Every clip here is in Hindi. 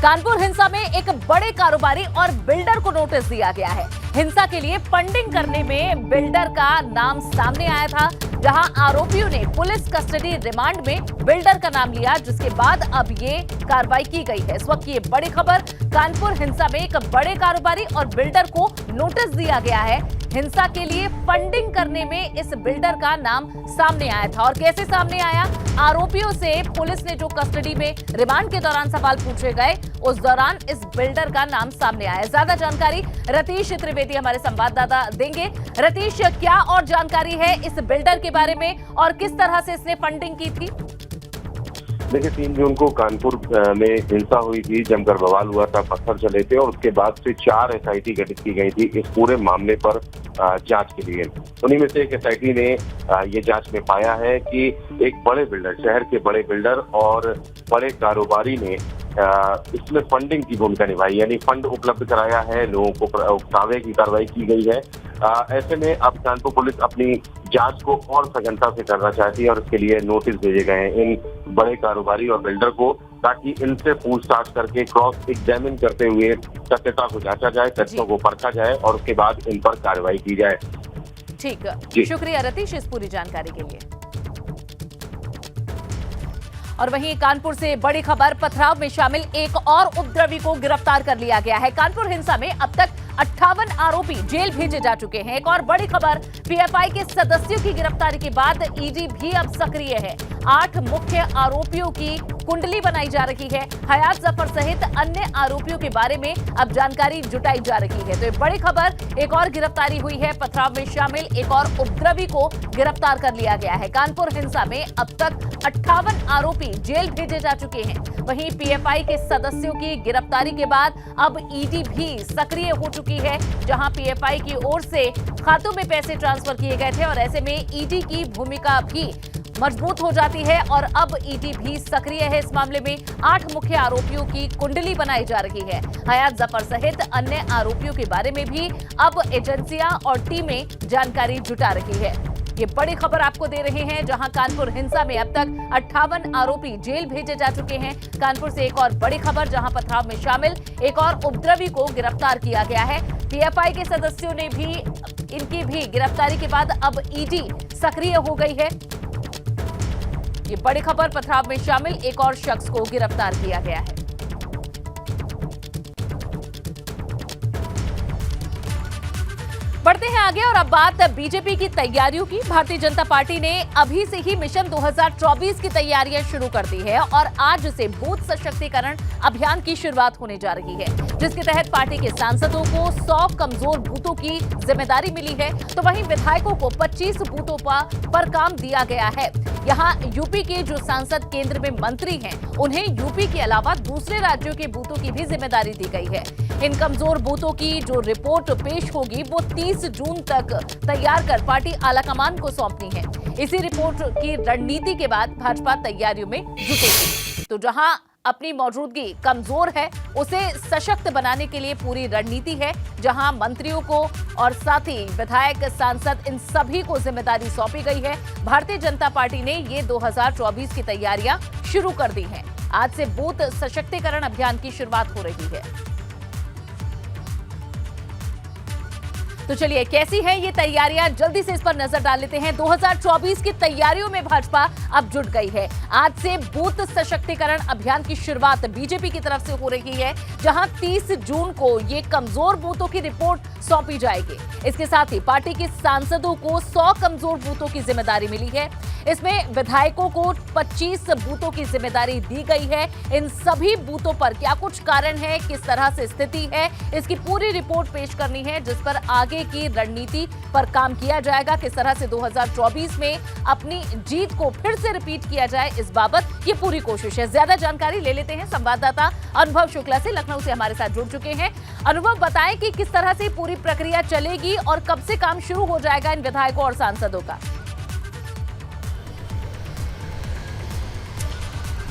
कानपुर हिंसा में एक बड़े कारोबारी और बिल्डर को नोटिस दिया गया है। हिंसा के लिए फंडिंग करने में बिल्डर का नाम सामने आया था, जहां आरोपियों ने पुलिस कस्टडी रिमांड में बिल्डर का नाम लिया, जिसके बाद अब ये कार्रवाई की गई है। इस वक्त की ये बड़ी खबर, कानपुर हिंसा में एक बड़े कारोबारी और बिल्डर को नोटिस दिया गया है। हिंसा के लिए फंडिंग करने में इस बिल्डर का नाम सामने आया था। और कैसे सामने आया? आरोपियों से पुलिस ने जो कस्टडी में रिमांड के दौरान सवाल पूछे गए, उस दौरान इस बिल्डर का नाम सामने आया। ज्यादा जानकारी रतीश त्रिवेदी हमारे संवाददाता देंगे। रतीश, क्या और जानकारी है इस बिल्डर के बारे में और किस तरह से इसने फंडिंग की थी? देखिए, 3 जून को कानपुर में हिंसा हुई थी, जमकर बवाल हुआ था, पत्थर चले थे और उसके बाद से 4 SIT गठित की गई थी इस पूरे मामले पर जांच के लिए। उन्हीं में से एक SIT ने ये जांच में पाया है कि एक बड़े बिल्डर, शहर के बड़े बिल्डर और बड़े कारोबारी ने इसमें फंडिंग की भूमिका निभाई, यानी फंड उपलब्ध कराया है, लोगों को उकसावे की कार्रवाई की गई है। ऐसे में अब कानपुर पुलिस अपनी जांच को और सघनता से करना चाहती है और इसके लिए नोटिस भेजे गए हैं इन बड़े कारोबारी और बिल्डर को, ताकि इनसे पूछताछ करके क्रॉस एग्जामिन करते हुए सत्यता को जांचा जाए, तथ्यों को परखा जाए और उसके बाद इन पर कार्रवाई की जाए। ठीक, शुक्रिया रतीश इस पूरी जानकारी के लिए। और वहीं कानपुर से बड़ी खबर, पथराव में शामिल एक और उपद्रवी को गिरफ्तार कर लिया गया है। कानपुर हिंसा में अब तक 58 आरोपी जेल भेजे जा चुके हैं। एक और बड़ी खबर, PFI के सदस्यों की गिरफ्तारी के बाद ED भी अब सक्रिय है। 8 मुख्य आरोपियों की कुंडली बनाई जा रही है। हयात जफर सहित अन्य आरोपियों के बारे में अब जानकारी जुटाई जा रही है। तो ये बड़ी खबर, एक और गिरफ्तारी हुई है। पथराव में शामिल एक और उपद्रवी को गिरफ्तार कर लिया गया है। कानपुर हिंसा में अब तक 58 आरोपी जेल भेजे जा चुके हैं। वहीं PFI के सदस्यों की गिरफ्तारी के बाद अब ED भी सक्रिय हो चुकी है, जहां PFI की ओर से खातों में पैसे ट्रांसफर किए गए थे और ऐसे में ED की भूमिका भी मजबूत हो जाती है और अब ED भी सक्रिय है। इस मामले में 8 मुख्य आरोपियों की कुंडली बनाई जा रही है। हयात जफर सहित अन्य आरोपियों के बारे में भी अब एजेंसियां और टीमें जानकारी जुटा रही है। ये बड़ी खबर आपको दे रहे हैं, जहां कानपुर हिंसा में अब तक 58 आरोपी जेल भेजे जा चुके हैं। कानपुर से एक और बड़ी खबर, जहां पथराव में शामिल एक और उपद्रवी को गिरफ्तार किया गया है। PFI के सदस्यों ने भी, इनकी भी गिरफ्तारी के बाद अब ED सक्रिय हो गई है। ये बड़ी खबर, पथराव में शामिल एक और शख्स को गिरफ्तार किया गया है। बढ़ते हैं आगे और अब बात बीजेपी की तैयारियों की। भारतीय जनता पार्टी ने अभी से ही मिशन 2024 की तैयारियां शुरू कर दी है और आज से बूथ सशक्तिकरण अभियान की शुरुआत होने जा रही है, जिसके तहत पार्टी के सांसदों को 100 कमजोर बूथों की जिम्मेदारी मिली है, तो वहीं विधायकों को 25 बूथों पर काम दिया गया है। यहाँ यूपी के जो सांसद केंद्र में मंत्री हैं, उन्हें यूपी के अलावा दूसरे राज्यों के बूथों की भी जिम्मेदारी दी गई है। इन कमजोर बूथों की जो रिपोर्ट पेश होगी, वो 30 जून तक तैयार कर पार्टी आलाकमान को सौंपनी है। इसी रिपोर्ट की रणनीति के बाद भाजपा तैयारियों में जुटेगी। तो जहां अपनी मौजूदगी कमजोर है, उसे सशक्त बनाने के लिए पूरी रणनीति है, जहां मंत्रियों को और साथ ही विधायक, सांसद, इन सभी को जिम्मेदारी सौंपी गई है। भारतीय जनता पार्टी ने ये 2024 की तैयारियां शुरू कर दी हैं। आज से बूथ सशक्तिकरण अभियान की शुरुआत हो रही है। तो चलिए, कैसी है ये तैयारियां, जल्दी से इस पर नजर डाल लेते हैं। 2024 की तैयारियों में भाजपा अब जुट गई है। आज से बूथ सशक्तिकरण अभियान की शुरुआत बीजेपी की तरफ से हो रही है, जहां 30 जून को ये कमजोर बूथों की रिपोर्ट सौंपी जाएगी। इसके साथ ही पार्टी के सांसदों को 100 कमजोर बूथों की जिम्मेदारी मिली है। इसमें विधायकों को 25 बूथों की जिम्मेदारी दी गई है। इन सभी बूथों पर क्या कुछ कारण है, किस तरह से स्थिति है, इसकी पूरी रिपोर्ट पेश करनी है, जिस पर आगे की रणनीति पर काम किया जाएगा। किस तरह से 2024 में अपनी जीत को फिर से रिपीट किया जाए, इस बाबत ये पूरी कोशिश है। ज्यादा जानकारी ले लेते हैं संवाददाता अनुभव शुक्ला से, लखनऊ से हमारे साथ जुड़ चुके हैं। अनुभव, बताएं कि किस तरह से पूरी प्रक्रिया चलेगी और कब से काम शुरू हो जाएगा इन विधायकों और सांसदों का?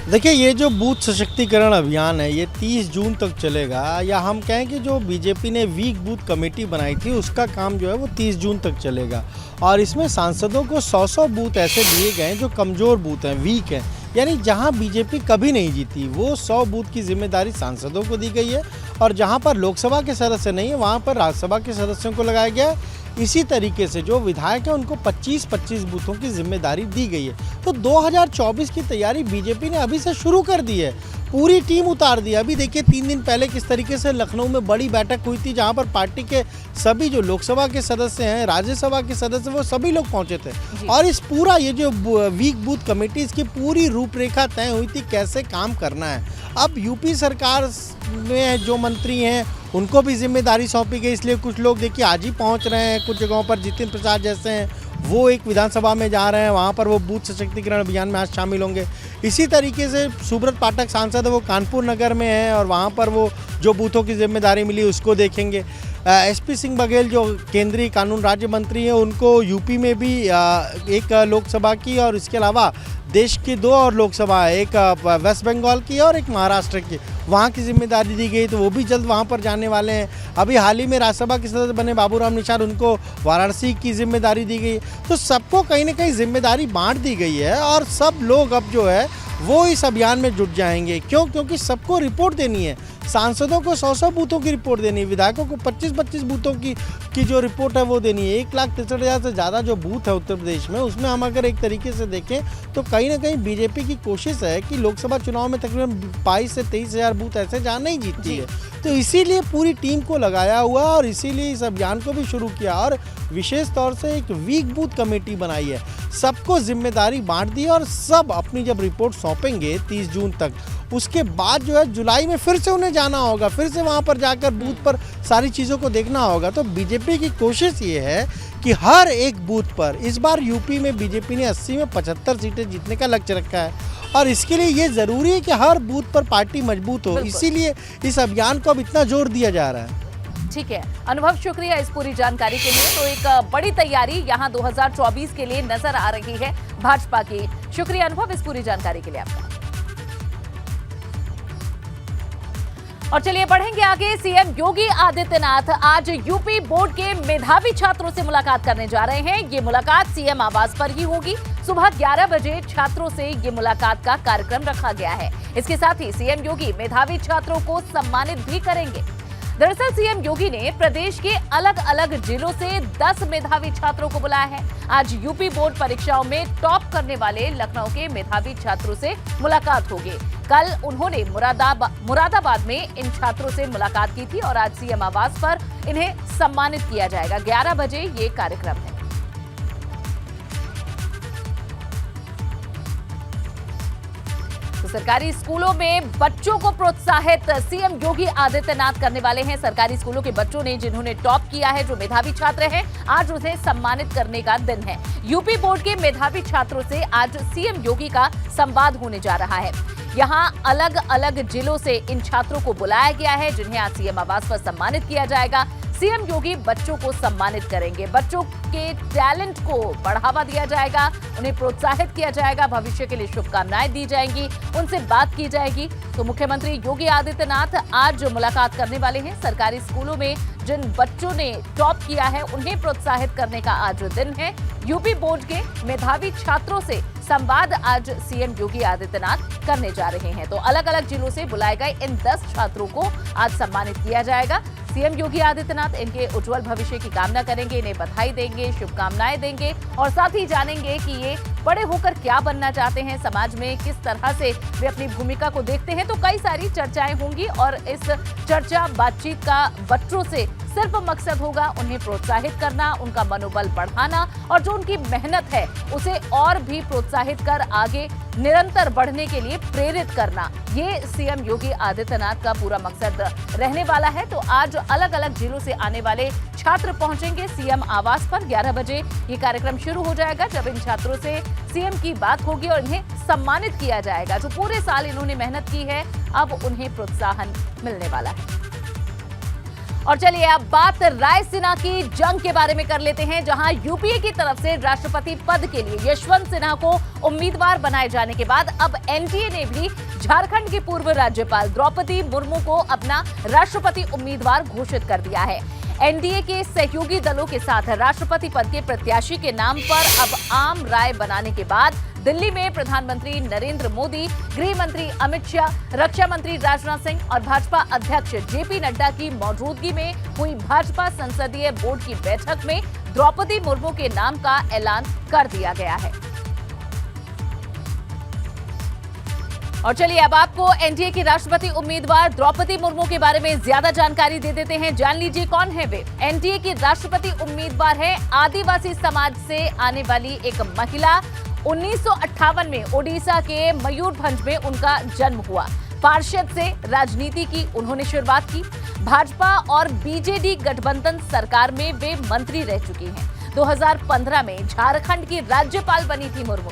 देखिए, ये जो बूथ सशक्तिकरण अभियान है, ये 30 जून तक चलेगा, या हम कहें कि जो बीजेपी ने वीक बूथ कमेटी बनाई थी, उसका काम जो है वो 30 जून तक चलेगा। और इसमें सांसदों को 100 बूथ ऐसे दिए गए हैं जो कमज़ोर बूथ हैं, वीक हैं, यानी जहां बीजेपी कभी नहीं जीती वो 100 बूथ की जिम्मेदारी सांसदों को दी गई है और जहां पर लोकसभा के सदस्य नहीं है वहां पर राज्यसभा के सदस्यों को लगाया गया है। इसी तरीके से जो विधायक हैं उनको 25-25 बूथों की जिम्मेदारी दी गई है। तो 2024 की तैयारी बीजेपी ने अभी से शुरू कर दी है, पूरी टीम उतार दी। अभी देखिए 3 दिन पहले किस तरीके से लखनऊ में बड़ी बैठक हुई थी जहां पर पार्टी के सभी जो लोकसभा के सदस्य हैं, राज्यसभा के सदस्य, वो सभी लोग पहुंचे थे और इस पूरा ये जो वीक बूथ कमेटी इसकी पूरी रूपरेखा तय हुई थी कैसे काम करना है। अब यूपी सरकार में जो मंत्री हैं उनको भी जिम्मेदारी सौंपी गई, इसलिए कुछ लोग देखिए आज ही पहुंच रहे हैं। कुछ जगहों पर जितिन प्रसाद जैसे हैं वो एक विधानसभा में जा रहे हैं, वहां पर वो बूथ सशक्तिकरण अभियान में आज शामिल होंगे। इसी तरीके से सुब्रत पाठक सांसद है वो कानपुर नगर में है और वहां पर वो जो बूथों की जिम्मेदारी मिली उसको देखेंगे। एसपी सिंह बघेल जो केंद्रीय कानून राज्य मंत्री हैं उनको यूपी में भी एक लोकसभा की और इसके अलावा देश की 2 और लोकसभा, एक वेस्ट बंगाल की और एक महाराष्ट्र की, वहाँ की जिम्मेदारी दी गई। तो वो भी जल्द वहाँ पर जाने वाले हैं। अभी हाल ही में राज्यसभा के सदस्य बने बाबूराम निषाद, उनको वाराणसी की जिम्मेदारी दी गई। तो सबको कहीं ना कहीं जिम्मेदारी बांट दी गई है और सब लोग अब जो है वो इस अभियान में जुट जाएंगे। क्योंकि सबको रिपोर्ट देनी है। सांसदों को 100-100 बूथों की रिपोर्ट देनी है, विधायकों को 25-25 बूथों की जो रिपोर्ट है वो देनी है। 1,63,000 से ज़्यादा जो बूथ है उत्तर प्रदेश में, उसमें हम अगर एक तरीके से देखें तो कहीं ना कहीं बीजेपी की कोशिश है कि लोकसभा चुनाव में तकरीबन 22 से 23,000 बूथ ऐसे जहाँ नहीं जीतती है। तो इसीलिए पूरी टीम को लगाया हुआ और इसीलिए इस अभियान को भी शुरू किया और विशेष तौर से एक वीक बूथ कमेटी बनाई है। सबको जिम्मेदारी बांट दी और सब अपनी जब रिपोर्ट सौंपेंगे 30 जून तक, उसके बाद जो है जुलाई में फिर से उन्हें जाना होगा, फिर से वहाँ पर जाकर बूथ पर सारी चीज़ों को देखना होगा। तो बीजेपी की कोशिश ये है कि हर एक बूथ पर, इस बार यूपी में बीजेपी ने 80 में 75 सीटें जीतने का लक्ष्य रखा है और इसके लिए ये ज़रूरी है कि हर बूथ पर पार्टी मजबूत हो, इसीलिए इस अभियान को अब इतना जोर दिया जा रहा है। ठीक है अनुभव, शुक्रिया इस पूरी जानकारी के लिए। तो एक बड़ी तैयारी यहाँ 2024 के लिए नजर आ रही है भाजपा की। शुक्रिया अनुभव इस पूरी जानकारी के लिए आपका। और चलिए बढ़ेंगे आगे। सीएम योगी आदित्यनाथ आज यूपी बोर्ड के मेधावी छात्रों से मुलाकात करने जा रहे हैं। ये मुलाकात सीएम आवास पर ही होगी। सुबह 11 बजे छात्रों से ये मुलाकात का कार्यक्रम रखा गया है। इसके साथ ही सीएम योगी मेधावी छात्रों को सम्मानित भी करेंगे। दरअसल सीएम योगी ने प्रदेश के अलग अलग जिलों से 10 मेधावी छात्रों को बुलाया है। आज यूपी बोर्ड परीक्षाओं में टॉप करने वाले लखनऊ के मेधावी छात्रों से मुलाकात होगी। कल उन्होंने मुरादाबाद में इन छात्रों से मुलाकात की थी और आज सीएम आवास पर इन्हें सम्मानित किया जाएगा। 11 बजे ये कार्यक्रम है। तो सरकारी स्कूलों में बच्चों को प्रोत्साहित सीएम योगी आदित्यनाथ करने वाले हैं। सरकारी स्कूलों के बच्चों ने जिन्होंने टॉप किया है, जो मेधावी छात्र हैं, आज उन्हें सम्मानित करने का दिन है। यूपी बोर्ड के मेधावी छात्रों से आज सीएम योगी का संवाद होने जा रहा है। यहाँ अलग अलग जिलों से इन छात्रों को बुलाया गया है जिन्हें आज सीएम आवास पर सम्मानित किया जाएगा। सीएम योगी बच्चों को सम्मानित करेंगे, बच्चों के टैलेंट को बढ़ावा दिया जाएगा, उन्हें प्रोत्साहित किया जाएगा, भविष्य के लिए शुभकामनाएं दी जाएंगी, उनसे बात की जाएगी। तो मुख्यमंत्री योगी आदित्यनाथ आज मुलाकात करने वाले हैं। सरकारी स्कूलों में जिन बच्चों ने टॉप किया है उन्हें प्रोत्साहित करने का आज दिन है। यूपी बोर्ड के मेधावी छात्रों से संवाद आज सीएम योगी आदित्यनाथ करने जा रहे हैं। तो अलग अलग जिलों से बुलाए गए इन 10 छात्रों को आज सम्मानित किया जाएगा। सीएम योगी आदित्यनाथ इनके उज्जवल भविष्य की कामना करेंगे, इन्हें बधाई देंगे, शुभकामनाएं देंगे और साथ ही जानेंगे कि ये बड़े होकर क्या बनना चाहते हैं, समाज में किस तरह से वे अपनी भूमिका को देखते हैं। तो कई सारी चर्चाएं होंगी और इस चर्चा बातचीत का बच्चों से सिर्फ मकसद होगा उन्हें प्रोत्साहित करना, उनका मनोबल बढ़ाना और जो उनकी मेहनत है उसे और भी प्रोत्साहित कर आगे निरंतर बढ़ने के लिए प्रेरित करना। ये सीएम योगी आदित्यनाथ का पूरा मकसद रहने वाला है। तो आज अलग अलग जिलों से आने वाले छात्र पहुंचेंगे सीएम आवास पर। 11 बजे ये कार्यक्रम शुरू हो जाएगा जब इन छात्रों से सीएम की बात होगी और इन्हें सम्मानित किया जाएगा। जो पूरे साल इन्होंने मेहनत की है अब उन्हें प्रोत्साहन मिलने वाला है। और चलिए अब बात रायसीना की जंग के बारे में कर लेते हैं, जहां यूपीए की तरफ से राष्ट्रपति पद के लिए यशवंत सिन्हा को उम्मीदवार बनाए जाने के बाद अब एनडीए ने भी झारखंड की पूर्व राज्यपाल द्रौपदी मुर्मू को अपना राष्ट्रपति उम्मीदवार घोषित कर दिया है। एनडीए के सहयोगी दलों के साथ राष्ट्रपति पद के प्रत्याशी के नाम पर अब आम राय बनाने के बाद दिल्ली में प्रधानमंत्री नरेंद्र मोदी, गृह मंत्री अमित शाह, रक्षा मंत्री राजनाथ सिंह और भाजपा अध्यक्ष जेपी नड्डा की मौजूदगी में हुई भाजपा संसदीय बोर्ड की बैठक में द्रौपदी मुर्मू के नाम का ऐलान कर दिया गया है। और चलिए अब आपको एनडीए की राष्ट्रपति उम्मीदवार द्रौपदी मुर्मू के बारे में ज्यादा जानकारी दे देते हैं। जान लीजिए कौन है वे। एनडीए की राष्ट्रपति उम्मीदवार है आदिवासी समाज से आने वाली एक महिला। 1958 में ओडिशा के मयूरभंज में उनका जन्म हुआ। पार्षद से राजनीति की उन्होंने शुरुआत की। भाजपा और बीजेडी गठबंधन सरकार में वे मंत्री रह चुकी हैं। 2015 में झारखंड की राज्यपाल बनी थी मुर्मू।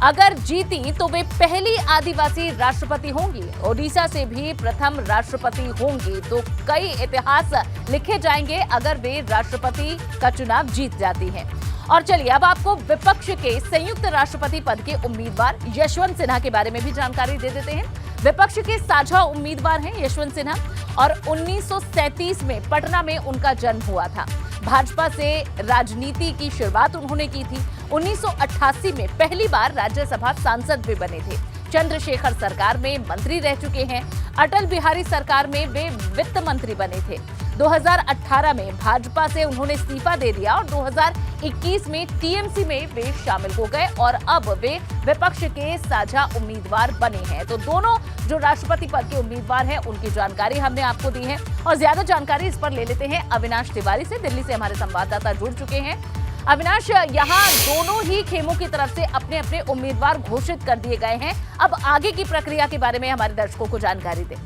अगर जीती तो वे पहली आदिवासी राष्ट्रपति होंगी। ओडिशा से भी प्रथम राष्ट्रपति होंगी। तो कई इतिहास लिखे जाएंगे अगर वे राष्ट्रपति का चुनाव जीत जाती हैं। और चलिए अब आपको विपक्ष के संयुक्त राष्ट्रपति पद के उम्मीदवार यशवंत सिन्हा के बारे में भी जानकारी दे देते हैं। विपक्ष के साझा उम्मीदवार हैं यशवंत सिन्हा और 1937 में पटना में उनका जन्म हुआ था। भाजपा से राजनीति की शुरुआत उन्होंने की थी। 1988 में पहली बार राज्यसभा सांसद भी बने थे। चंद्रशेखर सरकार में मंत्री रह चुके हैं। अटल बिहारी सरकार में वे वित्त मंत्री बने थे। 2018 में भाजपा से उन्होंने इस्तीफा दे दिया और 2021 में टीएमसी में वे शामिल हो गए और अब वे विपक्ष के साझा उम्मीदवार बने हैं। तो दोनों जो राष्ट्रपति पद के उम्मीदवार हैं उनकी जानकारी हमने आपको दी है और ज्यादा जानकारी इस पर ले लेते हैं अविनाश तिवारी से। दिल्ली से हमारे संवाददाता जुड़ चुके हैं। अविनाश, यहाँ दोनों ही खेमों की तरफ से अपने अपने उम्मीदवार घोषित कर दिए गए हैं। अब आगे की प्रक्रिया के बारे में हमारे दर्शकों को जानकारी दें।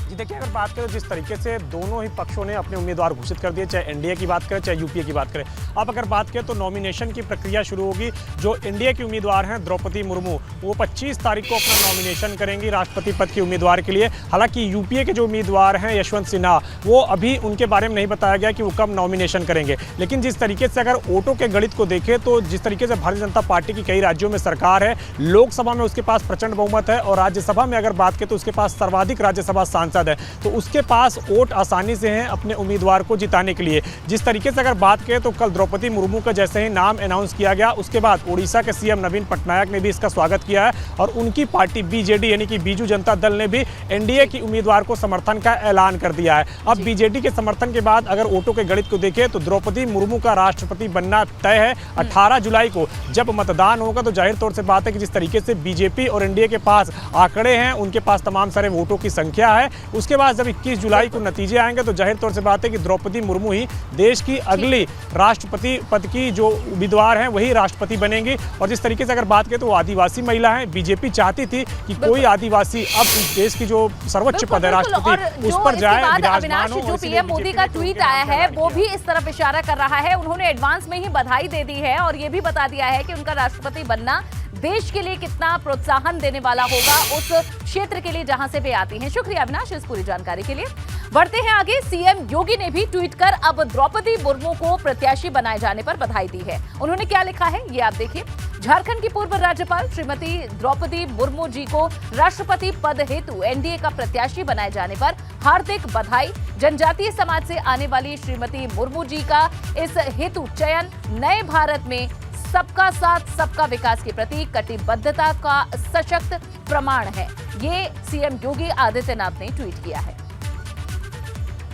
देखिए, अगर बात करें जिस तरीके से दोनों ही पक्षों ने अपने उम्मीदवार घोषित कर दिए, चाहे एनडीए की बात करें चाहे यूपीए की बात करें। अब अगर बात करें तो नॉमिनेशन की प्रक्रिया शुरू होगी। जो एनडीए की उम्मीदवार हैं द्रौपदी मुर्मू, वो 25 तारीख को अपना नॉमिनेशन करेंगी राष्ट्रपति पद के उम्मीदवार के लिए। हालांकि यूपीए के जो उम्मीदवार हैं यशवंत सिन्हा, वो अभी उनके बारे में नहीं बताया गया कि वो कब नॉमिनेशन करेंगे। लेकिन जिस तरीके से अगर वोटों के गणित को देखें तो जिस तरीके से भारतीय जनता पार्टी की कई राज्यों में सरकार है, लोकसभा में उसके पास प्रचंड बहुमत है और राज्यसभा में अगर बात करें तो उसके पास सर्वाधिक राज्यसभा सांसद है, तो उसके पास वोट आसानी से हैं अपने उम्मीदवार को जिताने के लिए। जिस तरीके से अगर बात करें तो कल द्रौपदी मुर्मू का जैसे ही नाम अनाउंस किया गया, उसके बाद ओडिशा के सीएम नवीन पटनायक ने भी इसका स्वागत किया है और उनकी पार्टी बीजेडी यानी कि बीजू जनता दल ने भी एनडीए की उम्मीदवार को समर्थन का ऐलान कर दिया है। अब बीजेडी के समर्थन के बाद अगर वोटों के गणित को देखें तो द्रौपदी मुर्मू का राष्ट्रपति बनना तय है। 18 जुलाई को जब मतदान होगा तो जाहिर तौर से बात है कि जिस तरीके से बीजेपी और एनडीए के पास आंकड़े हैं, उनके पास तमाम सारे वोटों की संख्या है, उसके बाद जब 21 जुलाई को नतीजे आएंगे तो जाहिर तौर से बात है कि द्रौपदी मुर्मू ही देश की अगली राष्ट्रपति पद की जो उम्मीदवार हैं वही राष्ट्रपति बनेंगी। और जिस तरीके से अगर बात करें तो वो आदिवासी महिला है। बीजेपी चाहती थी कि कोई आदिवासी अब देश की जो सर्वोच्च पद है राष्ट्रपति उस पर जाए, विराजमान हो। जो पीएम मोदी का ट्वीट आया है वो भी इस तरफ इशारा कर रहा है। उन्होंने एडवांस में ही बधाई दे दी है और ये भी बता दिया है कि उनका राष्ट्रपति बनना देश के लिए कितना प्रोत्साहन देने वाला होगा उस क्षेत्र के लिए जहां से वे आती हैं। शुक्रिया अविनाश इस पूरी जानकारी के लिए। बढ़ते हैं आगे। सीएम योगी ने भी ट्वीट कर अब द्रौपदी मुर्मू को प्रत्याशी बनाए जाने पर बधाई दी है। उन्होंने क्या लिखा है ये आप देखिए। झारखंड की पूर्व राज्यपाल श्रीमती द्रौपदी मुर्मू जी को राष्ट्रपति पद हेतु एनडीए का प्रत्याशी बनाए जाने पर हार्दिक बधाई। जनजातीय समाज से आने वाली श्रीमती मुर्मू जी का इस हेतु चयन नए भारत में सबका साथ सबका विकास के प्रति कटिबद्धता का सशक्त प्रमाण है। ये सीएम योगी आदित्यनाथ ने ट्वीट किया है।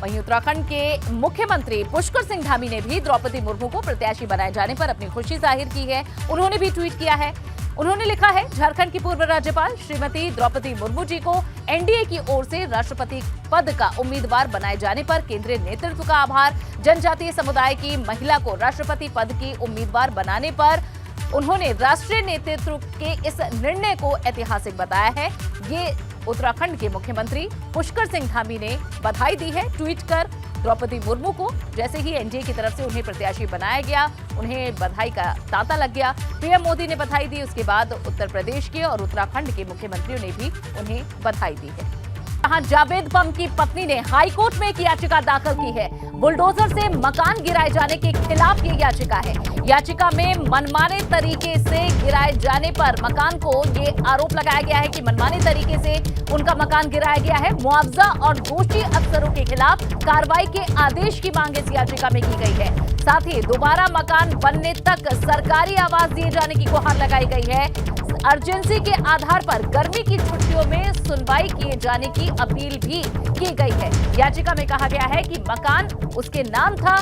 वहीं उत्तराखंड के मुख्यमंत्री पुष्कर सिंह धामी ने भी द्रौपदी मुर्मू को प्रत्याशी बनाए जाने पर अपनी खुशी जाहिर की है। उन्होंने भी ट्वीट किया है। उन्होंने लिखा है, झारखंड की पूर्व राज्यपाल श्रीमती द्रौपदी मुर्मू जी को एनडीए की ओर से राष्ट्रपति पद का उम्मीदवार बनाए जाने पर केंद्रीय नेतृत्व का आभार। जनजातीय समुदाय की महिला को राष्ट्रपति पद की उम्मीदवार बनाने पर उन्होंने राष्ट्रीय नेतृत्व के इस निर्णय को ऐतिहासिक बताया है। ये उत्तराखंड के मुख्यमंत्री पुष्कर सिंह धामी ने बधाई दी है ट्वीट कर द्रौपदी मुर्मू को। जैसे ही एनडीए की तरफ से उन्हें प्रत्याशी बनाया गया, उन्हें बधाई का तांता लग गया। पीएम मोदी ने बधाई दी, उसके बाद उत्तर प्रदेश के और उत्तराखंड के मुख्यमंत्रियों ने भी उन्हें बधाई दी है। जहां जावेद पम की पत्नी ने हाईकोर्ट में एक याचिका दाखिल की है। बुलडोजर से मकान गिराए जाने के खिलाफ ये याचिका है। याचिका में मनमाने तरीके से गिराए जाने पर मकान को ये आरोप लगाया गया है कि मनमाने तरीके से उनका मकान गिराया गया है। मुआवजा और दोषी अफसरों के खिलाफ कार्रवाई के आदेश की मांग इस याचिका में की गई है। साथ ही दोबारा मकान बनने तक सरकारी आवास दिए जाने की गुहार लगाई गई है। अर्जेंसी के आधार पर गर्मी की छुट्टियों में सुनवाई किए जाने की अपील भी की गई है। याचिका में कहा गया है कि मकान उसके नाम था।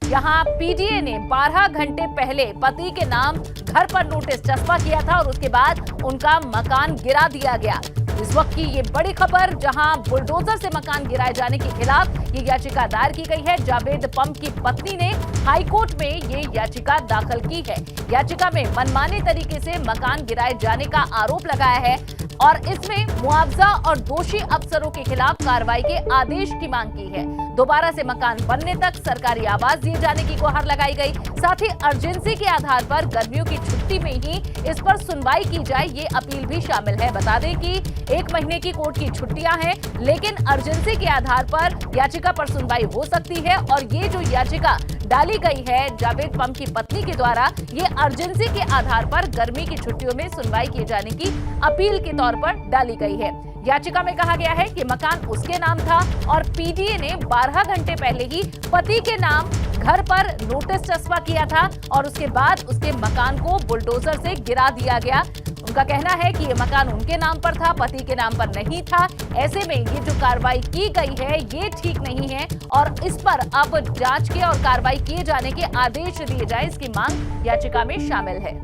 यहाँ पीडीए ने 12 घंटे पहले पति के नाम घर पर नोटिस चस्पा किया था और उसके बाद उनका मकान गिरा दिया गया। इस वक्त की ये बड़ी खबर, जहां बुलडोजर से मकान गिराए जाने के खिलाफ ये याचिका दायर की गई है। जावेद पम की पत्नी ने हाईकोर्ट में ये याचिका दाखिल की है। याचिका में मनमाने तरीके से मकान गिराए जाने का आरोप लगाया है और इसमें मुआवजा और दोषी अफसरों के खिलाफ कार्रवाई के आदेश की मांग की है। दोबारा से मकान बनने तक सरकारी आवास दिए जाने की गुहार लगाई गई। साथ ही अर्जेंसी के आधार पर गर्मियों की छुट्टी में ही इस पर सुनवाई की जाए, ये अपील भी शामिल है। बता दें कि 1 महीने की कोर्ट की छुट्टियां हैं, लेकिन अर्जेंसी के आधार पर याचिका पर सुनवाई हो सकती है। और ये जो याचिका डाली गई है जावेद पम की पत्नी के द्वारा, ये अर्जेंसी के आधार पर गर्मी की छुट्टियों में सुनवाई किए जाने की अपील के तौर पर डाली गई है। याचिका में कहा गया है कि मकान उसके नाम था और पीडीए ने 12 घंटे पहले ही पति के नाम घर पर नोटिस चस्पा किया था और उसके बाद उसके मकान को बुलडोजर से गिरा दिया गया। उनका कहना है कि ये मकान उनके नाम पर था, पति के नाम पर नहीं था। ऐसे में ये जो कार्रवाई की गई है ये ठीक नहीं है और इस पर अब जांच के और कार्रवाई किए जाने के आदेश दिए जाए, इसकी मांग याचिका में शामिल है।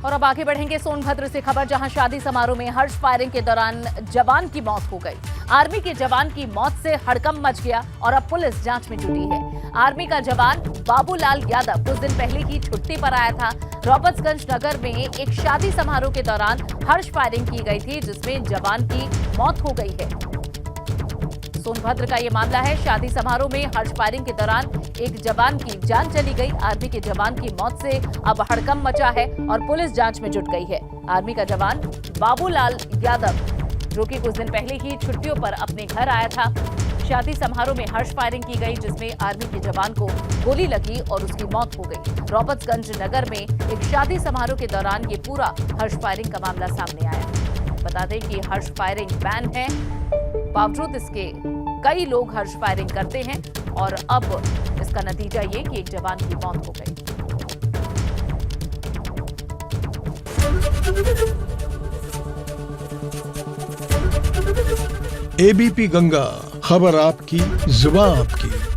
और अब आगे बढ़ेंगे सोनभद्र से खबर, जहां शादी समारोह में हर्ष फायरिंग के दौरान जवान की मौत हो गई। आर्मी के जवान की मौत से हड़कंप मच गया और अब पुलिस जांच में जुटी है। आर्मी का जवान बाबूलाल यादव कुछ दिन पहले ही छुट्टी पर आया था। रॉबर्ट्सगंज नगर में एक शादी समारोह के दौरान हर्ष फायरिंग की गई थी, जिसमें जवान की मौत हो गई है। सोनभद्र का ये मामला है। शादी समारोह में हर्ष फायरिंग के दौरान एक जवान की जान चली गई। आर्मी के जवान की मौत से अब हड़कंप मचा है और पुलिस जांच में जुट गई है। आर्मी का जवान बाबूलाल यादव, जो कि कुछ दिन पहले ही छुट्टियों पर अपने घर आया था, शादी समारोह में हर्ष फायरिंग की गई, जिसमें आर्मी के जवान को गोली लगी और उसकी मौत हो गई। रॉबर्ट्सगंज नगर में एक शादी समारोह के दौरान ये पूरा हर्ष फायरिंग का मामला सामने आया। बता दें कि हर्ष फायरिंग बैन है, बावजूद इसके कई लोग हर्ष फायरिंग करते हैं और अब इसका नतीजा ये कि एक जवान की मौत हो गई। एबीपी गंगा, खबर आपकी, जुबान आपकी।